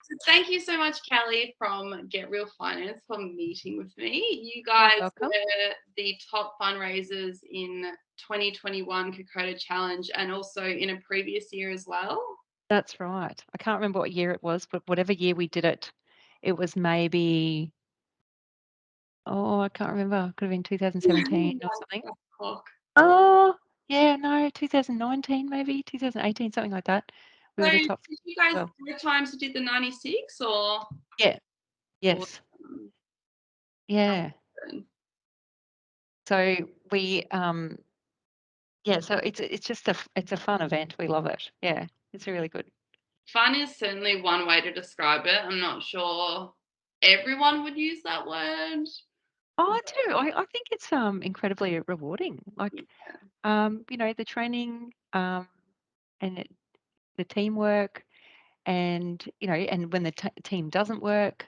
So thank you so much, Kelly from Get Real Finance, for meeting with me. You You're guys welcome. were the top fundraisers in 2021 Kokoda Challenge and also in a previous year as well. That's right. I can't remember what year it was, but whatever year we did it, it was maybe, oh, I can't remember. Could have been 2017 or something. That's clock. Oh, yeah, no, 2019 maybe, 2018, something like that. We So were the did top you guys well. both times did the 96 or Yeah, yes. awesome? Yeah. So we yeah, so it's just it's a fun event. We love it. Yeah. It's really good. Fun is certainly one way to describe it. I'm not sure everyone would use that word. Oh, I do. I think it's incredibly rewarding. Like the training and the teamwork and and when the team doesn't work,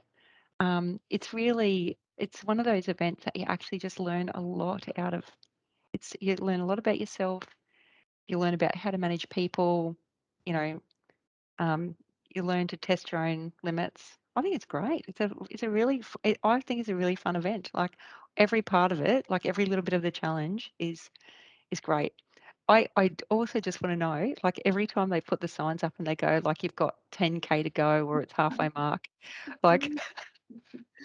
it's one of those events that you actually just learn a lot out of. You learn a lot about yourself. You learn about how to manage people. You know, um, you learn to test your own limits. I think it's great. I think it's a really fun event. Like every part of it, like every little bit of the challenge is great. I also just want to know, like every time they put the signs up and they go, like you've got 10K to go or it's halfway mark, like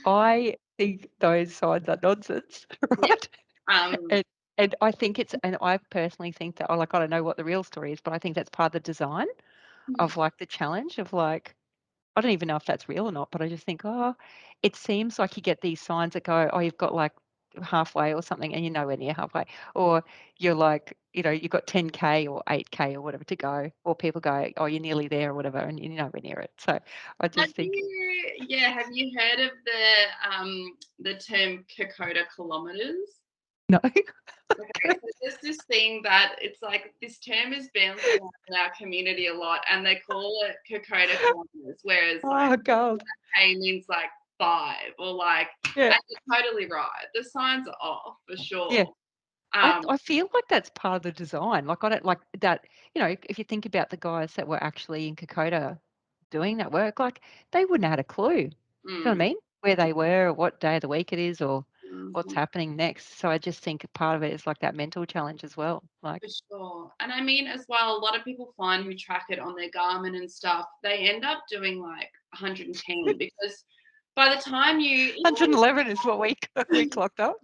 I think those signs are nonsense, Yeah. right? Um, And and I personally think that, I don't know what the real story is, but I think that's part of the design of like the challenge of like, I don't even know if that's real or not, but I just think, oh, it seems like you get these signs that go, oh, you've got like halfway or something, and you're nowhere near halfway, or you're like, you've got 10K or 8K or whatever to go, or people go, oh, you're nearly there or whatever, and you're nowhere near it. So I have just think, you heard of the term Kokoda kilometers? no, Okay, so there's this thing that it's like this term is bounced around in our community a lot, and they call it Kokoda kilometers, whereas like oh God, K means like 5 or like, yeah, and you're totally right. The signs are off for yeah. sure. I Um, I feel like that's part of the design. Like I don't like that. If you think about the guys that were actually in Kokoda doing that work, like they wouldn't have had a clue. Do you know what I mm, mean? Where they were, or what day of the week it is, or what's mhm. happening next. So I just think part of it is like that mental challenge as well. For Like, sure. And I mean, as well, a lot of people find who track it on their Garmin and stuff, they end up doing like 110 because by the time you 111 is what we know, clocked up.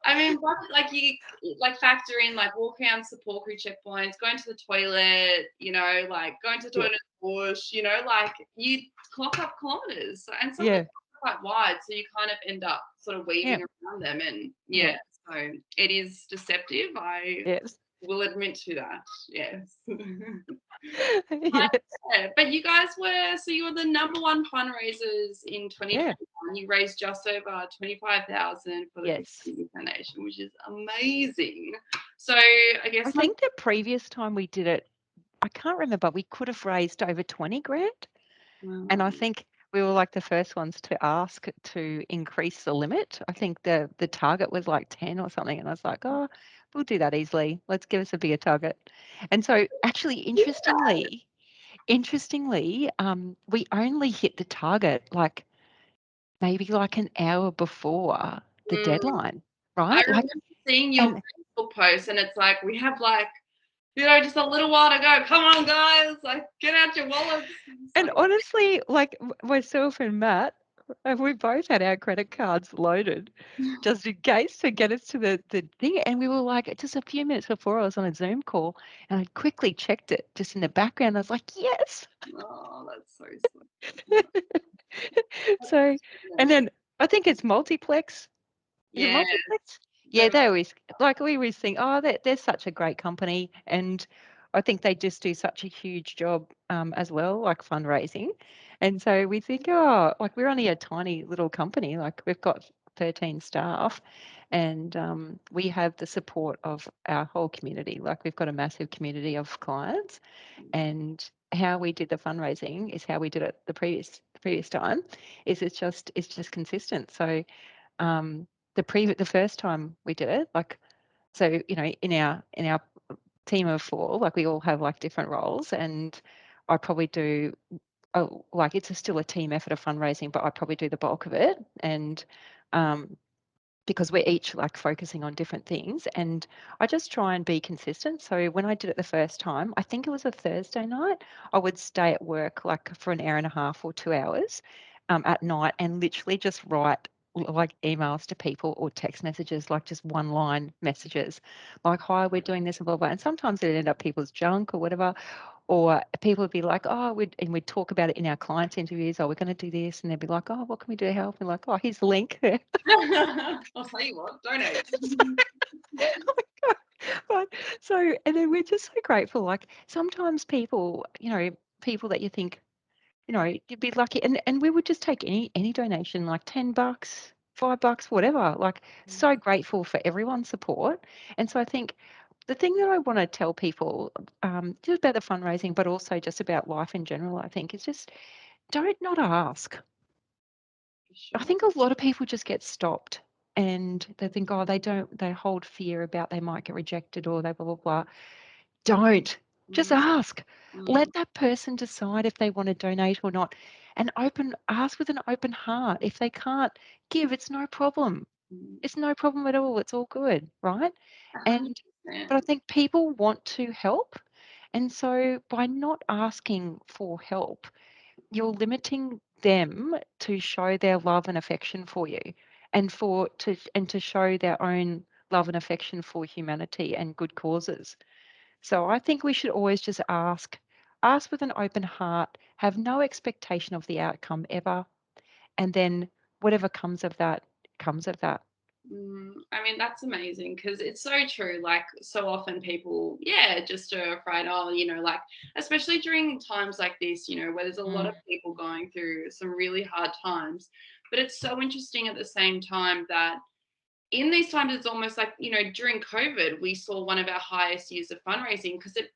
I mean, like you like factor in like walking around support crew checkpoints, going to the toilet, like going to the Yeah, toilet bush, like you clock up kilometers. And some of yeah, them are quite wide, so you kind of end up sort of yeah, weaving around them. And yeah, yeah, so it is deceptive. I yes, will admit to that. Yes. yes, But you guys so you were the number one fundraisers in yeah, 2021. You raised just over 25,000 for the Kokoda yes. Youth Foundation, which is amazing. So I I guess my think the previous time we did it, I can't remember. We could have raised over 20 grand. And I um, think we were like the first ones to ask to increase the limit. I think the target was like 10 or something. And I was like, oh, we'll do that easily. Let's give us a bigger target. And so actually, we only hit the target like maybe like an hour before the mm, deadline, I right? Like, remember seeing your and Facebook post, and it's like we have like just a little while to go. Come on, guys! Like get out your wallets. It's And like, honestly, like myself and Matt, we both had our credit cards loaded just in case to get us to the thing. And we were like, just a few minutes before I was on a Zoom call and I quickly checked it just in the background. I was like, yes. oh, that's so sweet. So, and then I think it's multiplex. Is it Yeah, multiplex? Yeah, they they always like we always think, oh, they're such a great company, and I think they just do such a huge job as well, like fundraising. And so we think, oh, like we're only a tiny little company, like we've got 13 staff, and we have the support of our whole community. Like we've got a massive community of clients, and how we did the fundraising is how we did it the previous time. It's just consistent. So the first time we did it, like so, in our team of four, like we all have like different roles, and I probably do oh, like it's still a team effort of fundraising, but I probably do the bulk of it. And um, because we're each like focusing on different things, and I just try and be consistent. So when I did it the first time, I think it was a Thursday night, I would stay at work like for an hour and a half or 2 hours at night and literally just write like emails to people or text messages, like just one line messages, like, hi, we're doing this and blah blah. And sometimes it ended up people's junk or whatever, or people would be like, oh, we'd talk about it in our clients' interviews. Oh, we're going to do this. And they'd be like, oh, what can we do to help? And like, oh, here's the link. I'll tell you what, donate. But so, and then we're just so grateful. Like sometimes people, people that you think, you'd be lucky, and we would just take any donation, like $10, $5, whatever. Like so grateful for everyone's support. And so I think the thing that I want to tell people, just about the fundraising, but also just about life in general, I think, is just don't not ask. For I sure. think a lot of people just get stopped and they think, oh, they hold fear about they might get rejected or they blah, blah, blah. Don't. Just Mm, ask. mm, Let that person decide if they want to donate or not. And ask with an open heart. If they can't give, it's no problem. mm. It's no problem at all. It's all good, right? And but I 100%. think people want to help. And so by not asking for help, you're limiting them to show their love and affection for you and to show their own love and affection for humanity and good causes. So I think we should always just ask with an open heart, have no expectation of the outcome ever, and then whatever comes of that. I mean, that's amazing because it's so true. Like, so often people, yeah, just are afraid, oh, like, especially during times like this, where there's a lot Mm, of people going through some really hard times. But it's so interesting at the same time that in these times it's almost like during COVID we saw one of our highest years of fundraising because it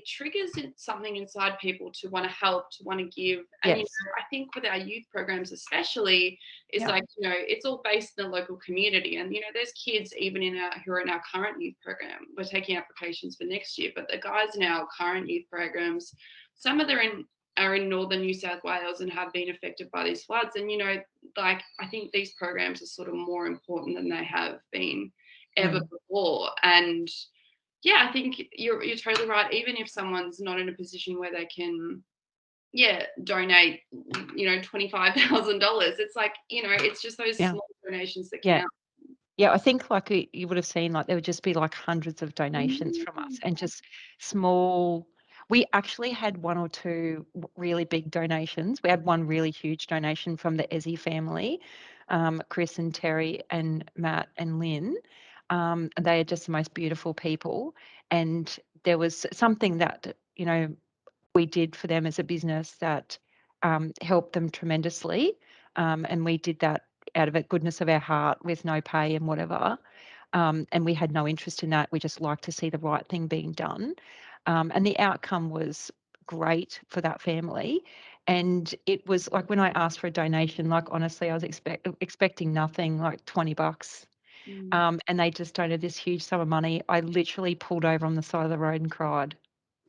triggers something inside people to want to help, to want to give. And yes. I think with our youth programs especially is Yeah. like it's all based in the local community. And there's kids even in our who are in our current youth program. We're taking applications for next year, but the guys in our current youth programs, some of them are in northern New South Wales and have been affected by these floods. And like I think these programs are sort of more important than they have been ever Mm, before. And yeah, I think you're totally right. Even if someone's not in a position where they can, yeah, donate, $25,000, it's like it's just those yeah. small donations that Yeah. count. Yeah, I think like you would have seen, like there would just be like hundreds of donations from us Mm. and just small. We actually had one or two really big donations. We had one really huge donation from the Ezzy family, Chris and Terry and Matt and Lynn. And they are just the most beautiful people. And there was something that, we did for them as a business that helped them tremendously. And we did that out of the goodness of our heart with no pay and whatever. And we had no interest in that. We just like to see the right thing being done. And the outcome was great for that family. And it was like when I asked for a donation, like honestly, I was expecting nothing, like $20. Mm. And they just donated this huge sum of money. I literally pulled over on the side of the road and cried.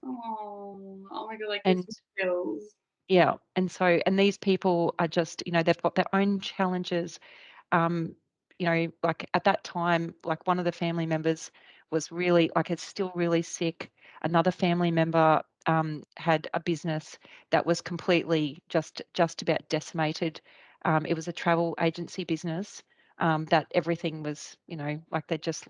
Oh my god, like this And feels. yeah, and these people are just, they've got their own challenges. Um, like at that time, like one of the family members was really like it's still really sick. Another family member had a business that was completely just about decimated. It was a travel agency business that everything was, like they just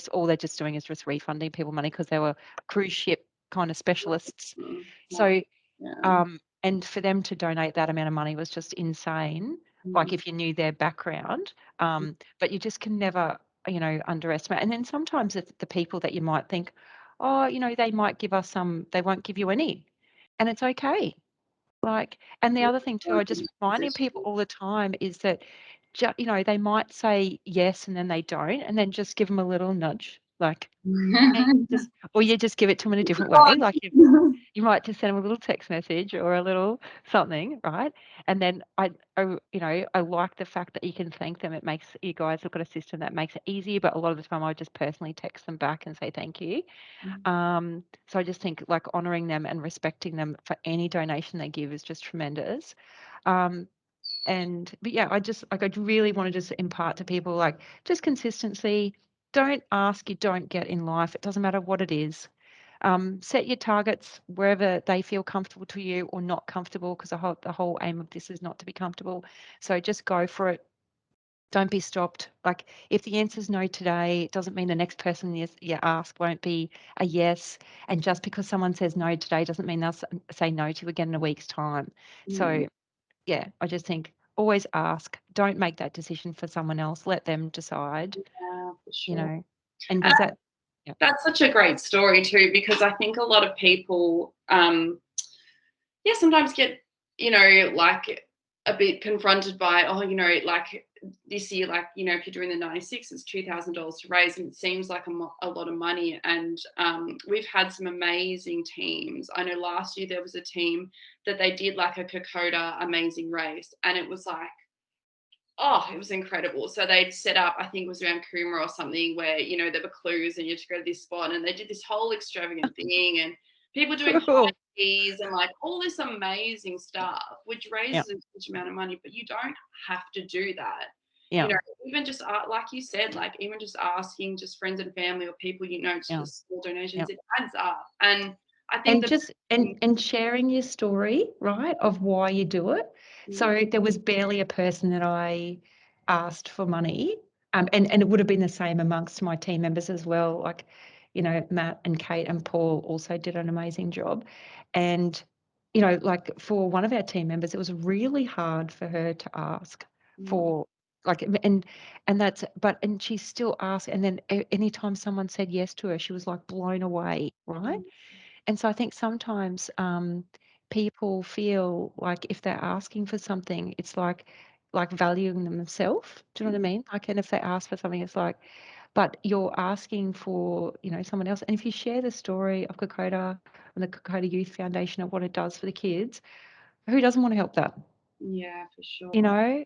all they're just doing is just refunding people money because they were cruise ship kind of specialists. Wow. So Yeah. and for them to donate that amount of money was just insane, like Mm. if you knew their background. But you just can never, underestimate. And then sometimes it's the people that you might think, oh, they might give us some, they won't give you any. And it's okay. Like, and the other thing too, I just reminding people all the time is that, they might say yes and then they don't, and then just give them a little nudge, like, hey, just, or you just give it to them in a different way. Like, you might just send them a little text message or a little something, right? And then I like the fact that you can thank them. It makes you guys have got a system that makes it easier. But a lot of the time, I just personally text them back and say thank you. Mm. So I just think like honoring them and respecting them for any donation they give is just tremendous. Um, but yeah, I really want to just impart to people like just consistency. Don't ask, you don't get in life. It doesn't matter what it is. Set your targets wherever they feel comfortable to you or not comfortable, because the whole aim of this is not to be comfortable. So just go for it. Don't be stopped. Like if the answer is no today, it doesn't mean the next person you ask won't be a yes. And just because someone says no today doesn't mean they'll say no to you again in a week's time. Mm. So yeah, I just think always ask. Don't make that decision for someone else. Let them decide, Yeah, for you sure. know. And because that, yeah, That's such a great story too, because I think a lot of people, yeah, sometimes get, like a bit confronted by, oh, like this year, like, if you're doing the 96, it's $2,000 to raise, and it seems like a lot of money. And we've had some amazing teams. I know last year there was a team that they did like a Kokoda amazing race, and it was like, oh, it was incredible. So they'd set up, I think it was around Coomera or something, where, there were clues and you had to go to this spot. And they did this whole extravagant thing, and people doing high cool. keys and like all this amazing stuff, which Yeah, raises a huge amount of money. But you don't have to do that. You yeah, know, even just like you said, like even just asking just friends and family or people, just for yeah, small yeah. donations, it adds up. And I think And the just and sharing your story, right, of why you do it. mm, So there was barely a person that I asked for money, and it would have been the same amongst my team members as well. Like, Matt and Kate and Paul also did an amazing job, and like for one of our team members, it was really hard for her to ask mm, for like and she still asked, and then anytime someone said yes to her, she was like blown away, right? mm, And so I think sometimes people feel like if they're asking for something, it's like valuing themselves. Do you know what I mean? Like, and if they ask for something, it's like, but you're asking for, someone else. And if you share the story of Kokoda and the Kokoda Youth Foundation and what it does for the kids, who doesn't want to help that? yeah, for sure.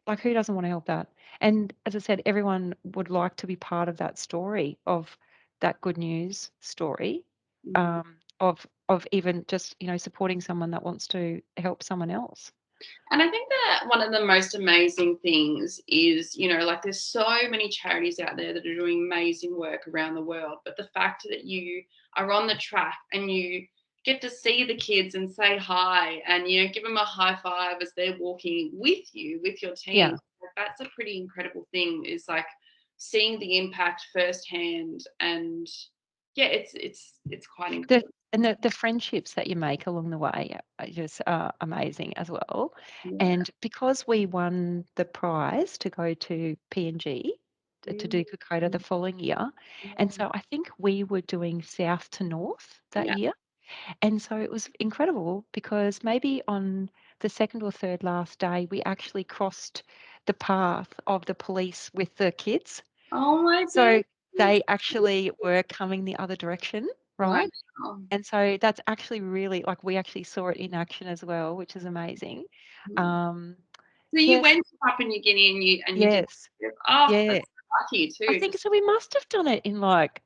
Like who doesn't want to help that? And as I said, everyone would like to be part of that story, of that good news story, Mm. of even just, supporting someone that wants to help someone else. And I think that one of the most amazing things is, like there's so many charities out there that are doing amazing work around the world. But the fact that you are on the track and you get to see the kids and say hi and, give them a high five as they're walking with you, with your team, Yeah. like, that's a pretty incredible thing, is like seeing the impact firsthand. And yeah, it's quite The incredible. and the friendships that you make along the way are just amazing as well. Yeah. And because we won the prize to go to PNG to Mm, do Kokoda the following year, and yeah. so I think we were doing south to north that Yeah. year. And so it was incredible because maybe on the second or third last day, we actually crossed the path of the police with the kids. Oh my So goodness. they actually were coming the other direction, Wow. right? And so that's actually really like we actually saw it in action as well, which is amazing. Mm. Um, So you yes, went to Papua New Guinea and you did yes, that trip. Oh, yeah. that's so lucky I too. think Just so. We must have done it in like,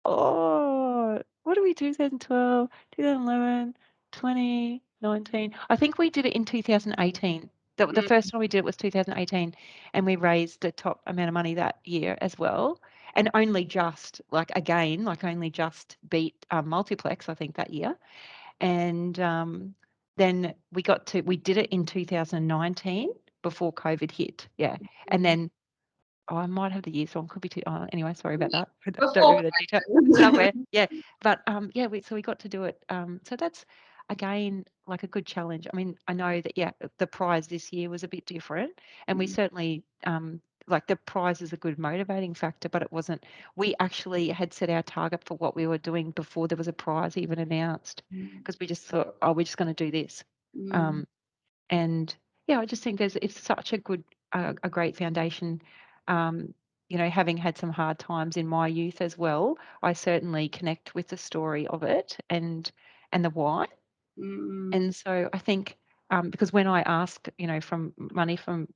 oh, what do we do? 2012, 2011, 2019. I think we did it in 2018. The mm, first time we did it was 2018, and we raised the top amount of money that year as well. And only just, like, again, like, only just beat Multiplex, I think, that year. And then we did it in 2019 before COVID hit. Yeah. And mm. then oh, I might have the years wrong. Could be too. Oh, anyway, sorry about that. I don't Before remember the detail somewhere. COVID. Yeah, but yeah, we got to do it. So that's again like a good challenge. I mean, I know that yeah, the prize this year was a bit different, and we Mm, certainly like the prize is a good motivating factor, but it wasn't. We actually had set our target for what we were doing before there was a prize even announced, mm, because we just thought, oh, we're just going to do this. mm, Um, and yeah, I just think it's such a good, a great foundation. Um, having had some hard times in my youth as well, I certainly connect with the story of it, and the why. Mm, And so I think because when I ask, from money from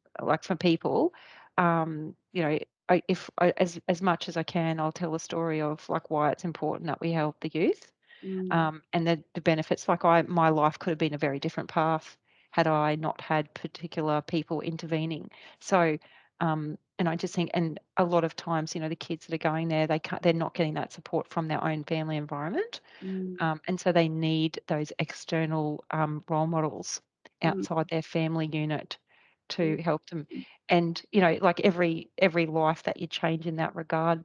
people, if I, as much as I can, I'll tell a story of like why it's important that we help the youth, mm, and the benefits. Like my life could have been a very different path had I not had particular people intervening. So, and I just think, and a lot of times, the kids that are going there, they're not getting that support from their own family environment, mm, and so they need those external role models mm, outside their family unit mm. to help them. And like every life that you change in that regard,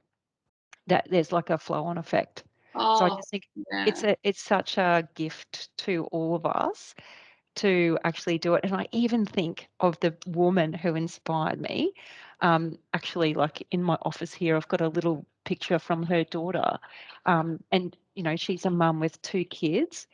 that there's like a flow on effect. So I Oh, just think yeah. it's such a gift to all of us to actually do it. And I even think of the woman who inspired me. Actually, like in my office here, I've got a little picture from her daughter. And, she's a mum with two kids.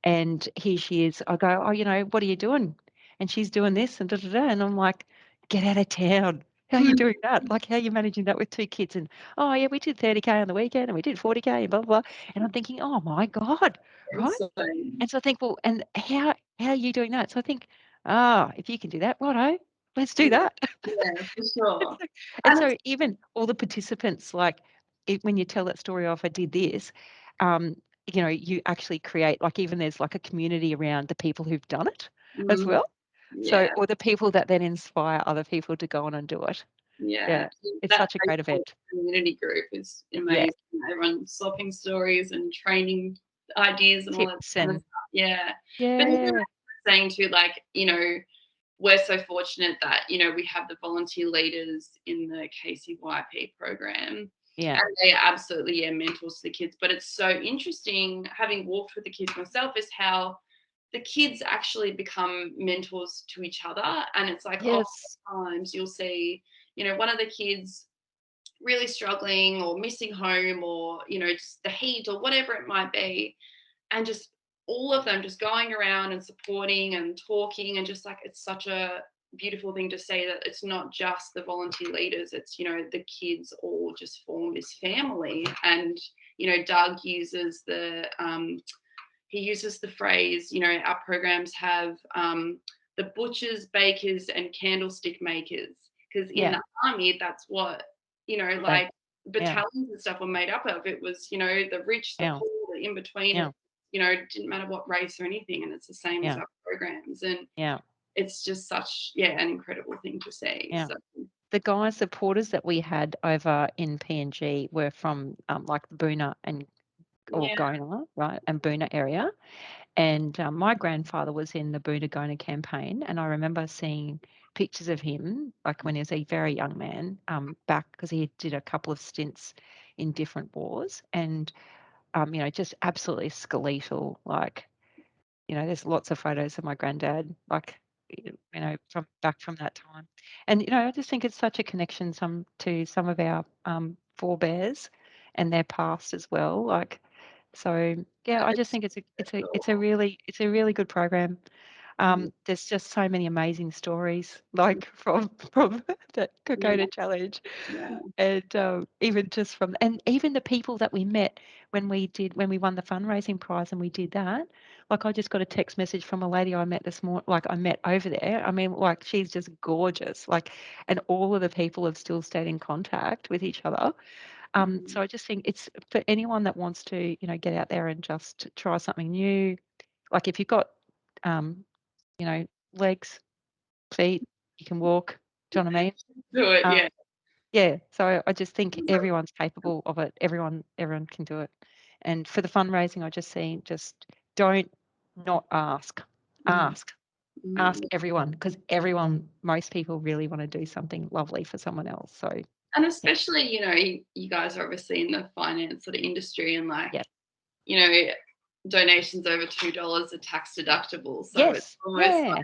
And here she is. I go, oh, what are you doing? And she's doing this and da da da. And I'm like, get out of town. How are you doing that? Like, how are you managing that with two kids? And, oh, yeah, we did 30K on the weekend and we did 40K and blah, blah, blah. And I'm thinking, oh my God, right? Insane. And so I think, well, and how are you doing that? So I think, if you can do that, righto, let's do Yeah, that. yeah, for And sure. so, and And it's, so even all the participants, like when you tell that story of I did this, um, you actually create like even there's like a community around the people who've done it as mm, well. So yeah, or the people that then inspire other people to go on and do it. yeah. Yeah, it's That such a great event. community group is Yeah, amazing. Everyone swapping stories and training ideas and all that tips kind of and stuff. Yeah. But even yeah, saying too, like, we're so fortunate that, we have the volunteer leaders in the KCYP program. yeah, And they are absolutely, yeah, mentors to the kids. But it's so interesting, having walked with the kids myself, is how the kids actually become mentors to each other. And it's like, yes, oftentimes you'll see, one of the kids really struggling or missing home, or, just the heat or whatever it might be, and just all of them just going around and supporting and talking, and just like, it's such a beautiful thing to say that it's not just the volunteer leaders, it's, the kids all just form this family. And, Doug uses he uses the phrase, our programs have the butchers, bakers, and candlestick makers. Because in yeah, the army, that's what, they, like yeah, battalions and stuff were made up of. It was, the rich, the yeah, poor, the in between. yeah, It didn't matter what race or anything. And it's the same as yeah, our programs. And yeah, it's just such, yeah, an incredible thing to see. yeah. So, The guys, the porters that we had over in PNG were from like the Boona and or yeah. Gona, right, and Boona area. And my grandfather was in the Boona Gona campaign, and I remember seeing pictures of him, like when he was a very young man, back because he did a couple of stints in different wars, and just absolutely skeletal, like there's lots of photos of my granddad, like, from back from that time. And, I just think it's such a connection to some of our forebears and their past as well. Like, so yeah, I just It's think it's a special. really good program. Mm, There's just so many amazing stories, like from the yeah, Kokoda Challenge, yeah. and even just from and even the people that we met when we won the fundraising prize and we did that. Like I just got a text message from a lady I met this morning. Like I met over there. I mean, like she's just gorgeous. Like, and all of the people have still stayed in contact with each other. Mm, So I just think it's for anyone that wants to, get out there and just try something new. Like if you've got um, you know, legs, feet, you can walk. Do you know what I mean? do it, Um, yeah. yeah. So I just think everyone's capable of it. Everyone can do it. And for the fundraising, I just see just don't not ask. Mm, Ask. Ask mm. everyone because most people really want to do something lovely for someone else. So And yeah. especially, you guys are obviously in the finance sort of industry, and like, Yeah. you know, donations over $2 are tax deductible. So it's Yes. almost like, Yeah.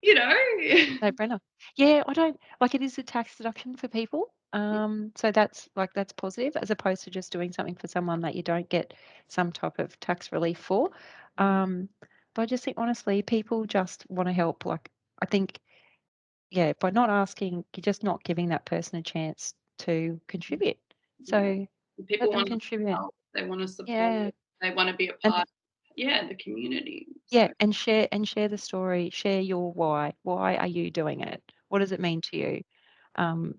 you know, No brainer. Yeah, I don't like it is a tax deduction for people. So that's positive as opposed to just doing something for someone that you don't get some type of tax relief for. Um, but I just think honestly, people just want to help. Like I think, yeah, by not asking, you're just not giving that person a chance to contribute. yeah. So let People them want to contribute. help, they want to support, Yeah. they want to be a And part. yeah, the community. So Yeah, and share the story, share your why. Why are you doing it? What does it mean to you? Um,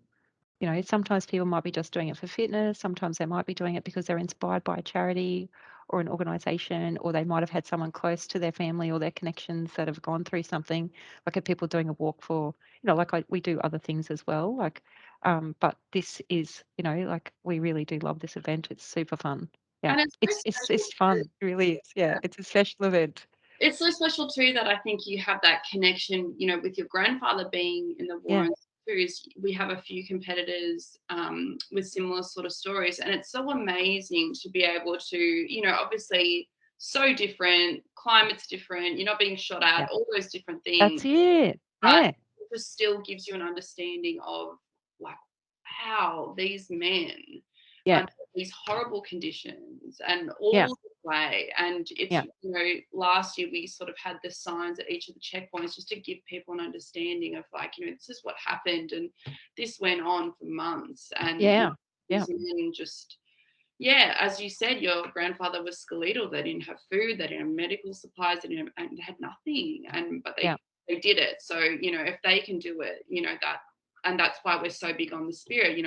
you know, sometimes people might be just doing it for fitness. Sometimes they might be doing it because they're inspired by a charity or an organization, or they might have had someone close to their family or their connections that have gone through something. Like if people doing a walk for, like we do other things as well. But this is, like we really do love this event. It's super fun. Yeah, and it's so special it's fun. It really is. Yeah, it's a special event. it's so special too that I think you have that connection, with your grandfather being in the Yeah, Warrens too. Is we have a few competitors with similar sort of stories, and it's so amazing to be able to, obviously so different, climate's different, you're not being shot yeah. at, all those different things, That's it. but Yeah, it just still gives you an understanding of like how these men yeah, under these horrible conditions and yeah, all the way. And it's, yeah, last year we sort of had the signs at each of the checkpoints just to give people an understanding of like, this is what happened. And this went on for months. And yeah, yeah, these men just, yeah, as you said, your grandfather was skeletal. They didn't have food, they didn't have medical supplies, and they had nothing. But yeah, they did it. So, if they can do it, and that's why we're so big on the spirit,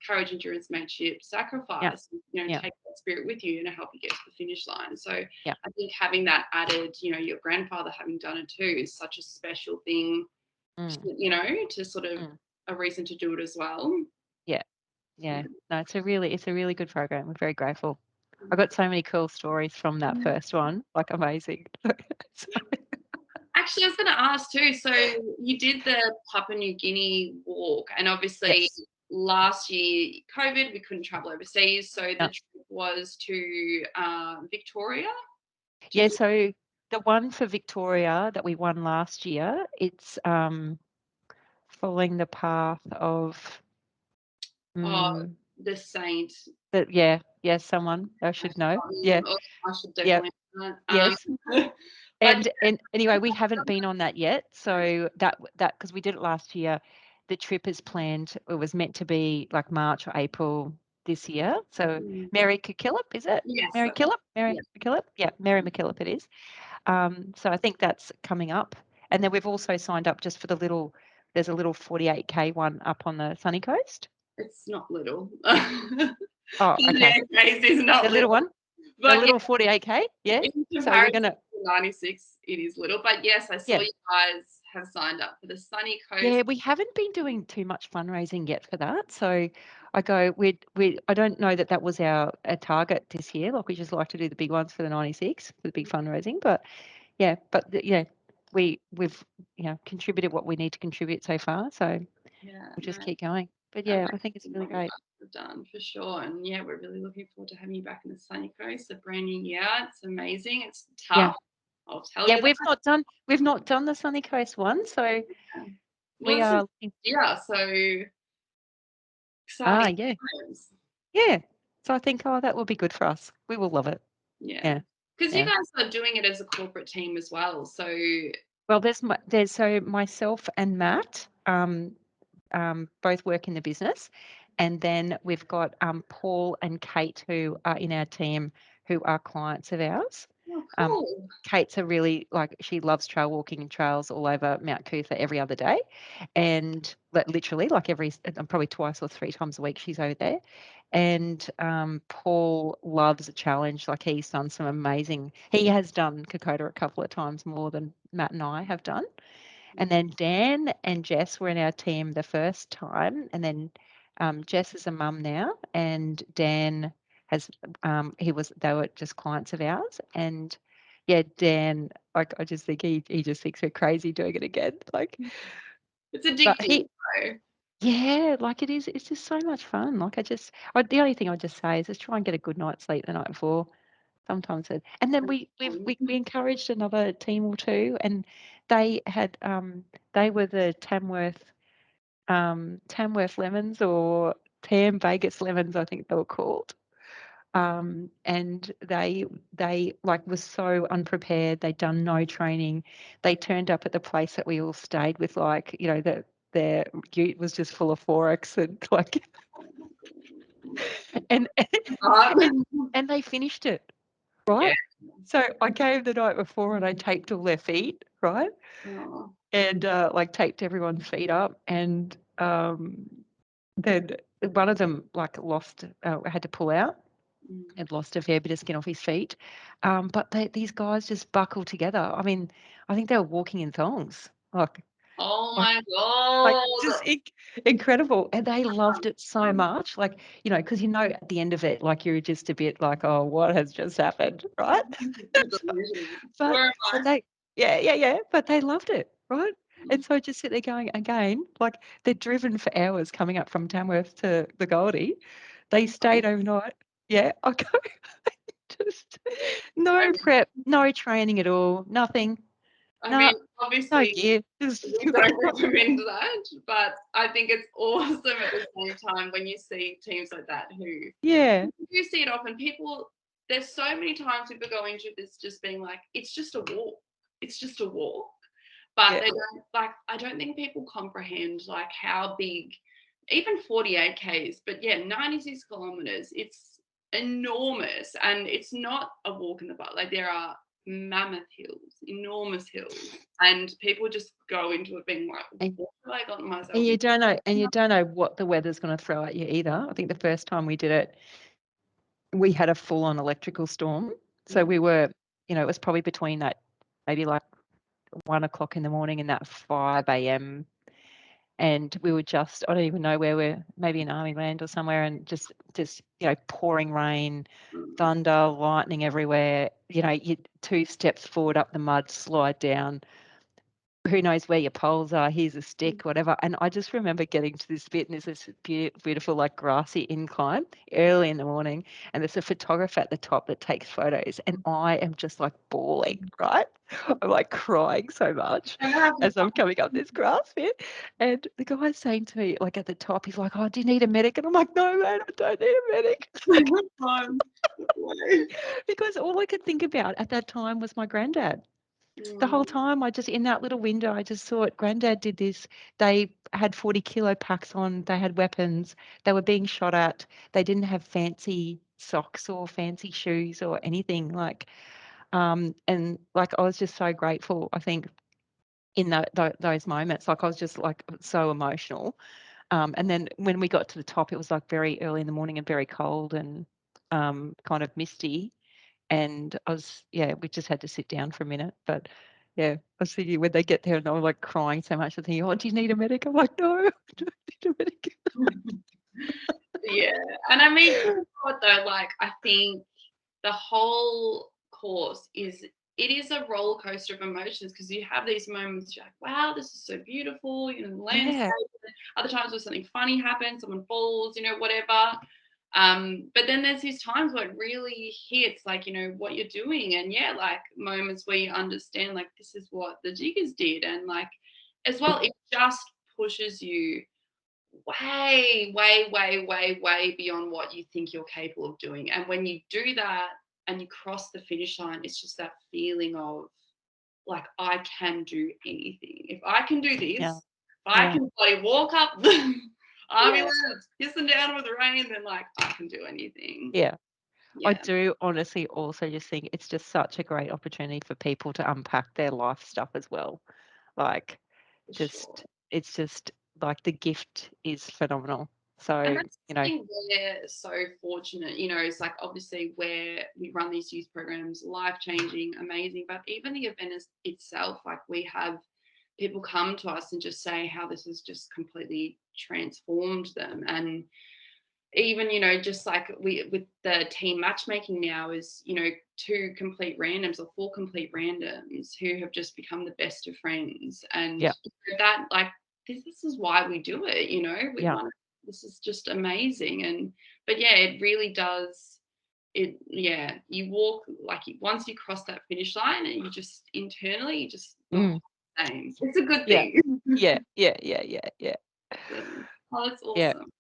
courage, endurance, mateship, yeah, sacrifice, yeah, take that spirit with you and help you get to the finish line. So yeah, I think having that added, your grandfather having done it too is such a special thing, mm, to sort of mm, a reason to do it as well. yeah, Yeah. yeah. No, it's a really good program. We're very grateful. I got so many cool stories from that first one, like amazing. So, Actually, I was going to ask too. So you did the Papua New Guinea walk, and obviously yes, last year, COVID, we couldn't travel overseas. So the yeah, trip was to Victoria to yeah. do So the one for Victoria that we won last year, it's following the path of oh, mm, the Saint. that. Yeah, yeah. Someone I should know. Yeah, Oh, I should yeah, definitely know that. yes. But And anyway, we haven't been on that yet. So that because we did it last year, the trip is planned. It was meant to be like March or April this year. So mm, Mary McKillop, is it? yes, Mary that's Killop? yeah, Mary McKillop? Yeah, Mary McKillop it is. So I think that's coming up. And then we've also signed up just for there's a little 48K one up on the sunny coast. it's not little. Oh, okay. Yeah, case is The not little little, one, the but yeah, little 48K. Yeah. in So we're comparison gonna, to 96, it is little. But yes, I saw yeah. you guys have signed up for the sunny Yeah, coast. we haven't been doing too much fundraising yet for that. So I go, I don't know that that was our target this year. Like we just like to do the big ones for the 96 for the big fundraising. But yeah, we've contributed what we need to contribute so far. So Yeah, we'll no, just keep going. But yeah, I think it's amazing really what you great. guys have done for sure. And yeah, we're really looking forward to having you back in the sunny coast. A brand new year. It's amazing. It's Yeah. tough. I'll tell Yeah, you that. we've not done the Sunny Coast one. So Well, we this is are looking, yeah, so exciting yeah. times. Yeah. So I think, that will be good for us. We will love it. Yeah, Yeah. because you Yeah. guys are doing it as a corporate team as well. So Well, there's so myself and Matt, both work in the business. And then we've got Paul and Kate who are in our team who are clients of ours. oh, Um, cool. Kate's a really like she loves trail walking and trails all over Mount Cootha every other day, and literally like probably twice or three times a week she's over there. And Paul loves a challenge. Like he's done some amazing. He has done Kokoda a couple of times more than Matt and I have done. And then Dan and Jess were in our team the first time, and then Jess is a mum now, and Dan has they were just clients of ours, and yeah, Dan, like I just think he just thinks we're crazy doing it again, like, It's but addicting. he So yeah, like it is, it's just so much fun. Like the only thing I just say is just try and get a good night's sleep the night before. Sometimes it, and then we encouraged another team or two, and they had they were the Tamworth Lemons or Tam Vegas Lemons, I think they were called. And they like were so unprepared. They'd done no training. They turned up at the place that we all stayed with, like their ute was just full of forex and like and hard. and they finished it. Yeah. right? So I came the night before and I taped all their feet, right? Oh. And like taped everyone's feet up, and then one of them like lost, had to pull out Mm. and lost a fair bit of skin off his feet. But these guys just buckled together. I mean, I think they were walking in thongs, Oh like my like just God. incredible, and they loved it so much. Like, because at the end of it, like you're just a bit like, oh, what has just happened, right? But Where am but I? they yeah, but they loved it, right? And so I just sit there going, again, like they're driven for hours coming up from Tamworth to the Goldie. They stayed overnight. Yeah, I go just I no mean, prep, no training at all, nothing, I no, mean, no obviously, gear. Just we don't recommend that, but I think it's awesome at the same time when you see teams like that who yeah, you see it often. People, there's so many times people go into this just being like, it's just a walk. It's just a walk. But yeah, they don't like, I don't think people comprehend like how big, even 48 Ks, but yeah, 96 kilometers, it's enormous. And it's not a walk in the park. Like there are mammoth hills, enormous hills. And people just go into it being like, and, what have I gotten and myself you into? don't know, what the weather's going to throw at you either. I think the first time we did it, we had a full on electrical storm. So Mm, we were, it was probably between that maybe like 1 o'clock in the morning and that 5 a.m. And we were just, I don't even know where we're, maybe in Army Land or somewhere, and just pouring rain, mm, thunder, lightning everywhere. You 2 steps forward up the mud, slide down, who knows where your poles are, here's a mm, stick, whatever. And I just remember getting to this bit, and there's this beautiful, like grassy incline early in the morning, and there's a photographer at the top that takes photos, and I am just like bawling, right? I'm like crying so much never have as I'm coming up this grass bit. And the guy's saying to me, like at the top, he's like, oh, do you need a medic? And I'm like, no, man, I don't need a medic. fun. Because all I could think about at that time was my granddad. The whole Mm, time, I just, in that little window, I just thought, Granddad did this. They had 40-kilo packs on. They had weapons. They were being shot at. They didn't have fancy socks or fancy shoes or anything like. And like I was just so grateful. I think in those moments, like I was just like so emotional. And then when we got to the top, it was like very early in the morning and very cold and kind of misty, and we just had to sit down for a minute. But yeah, I was thinking when they get there and I was like crying so much, I'm thinking, oh, do you need a medic? I'm like, no, I don't need a medic. yeah. And I mean, you know what though, like I think the whole course it is a roller coaster of emotions because you have these moments you're like, wow, this is so beautiful, the landscape. Yeah. Other times where something funny happens, someone falls, whatever. But then there's these times where it really hits, like, what you're doing. And yeah, like moments where you understand, like, this is what the Jiggers did. And like, as well, it just pushes you way, way, way, way, way beyond what you think you're capable of doing. And when you do that and you cross the finish line, it's just that feeling of like, I can do anything. If I can do Yeah. this, if I Yeah. can bloody walk up the army Yeah. lands, hissing down with the rain, then like I can do anything. Yeah. I Yeah, do honestly also just think it's just such a great opportunity for people to unpack their life stuff as well. Like, for sure. it's just like the gift is phenomenal. And So, that's the thing we're so fortunate, it's like obviously where we run these youth programs, life changing, amazing, but even the event itself, like we have people come to us and just say how this has just completely transformed them. And even, just like we with the team matchmaking now is, two complete randoms or four complete randoms who have just become the best of friends. And yeah, that like this is why we do it, we yeah. want this is just amazing. And but yeah, it really does it yeah, you walk like once you cross that finish line and you just internally you just Mm, same. It's a good yeah. thing. Yeah, yeah, yeah, yeah, yeah. Yeah. Oh, that's Yeah, awesome.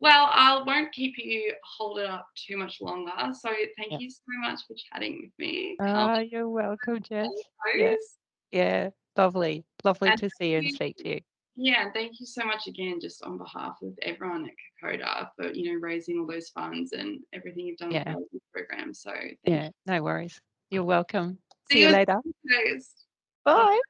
Well, I won't keep you hold it up too much longer. So thank yeah. you so much for chatting with me. Come You're welcome, and Jess. Yeah, host. yeah. Lovely. Lovely And to see you and thank speak to you, you. yeah, and thank you so much again, just on behalf of everyone at Kokoda for raising all those funds and everything you've done with Yeah. our youth program. So thank Yeah, you. no worries. You're welcome. See See you you later. guys. Bye. Bye.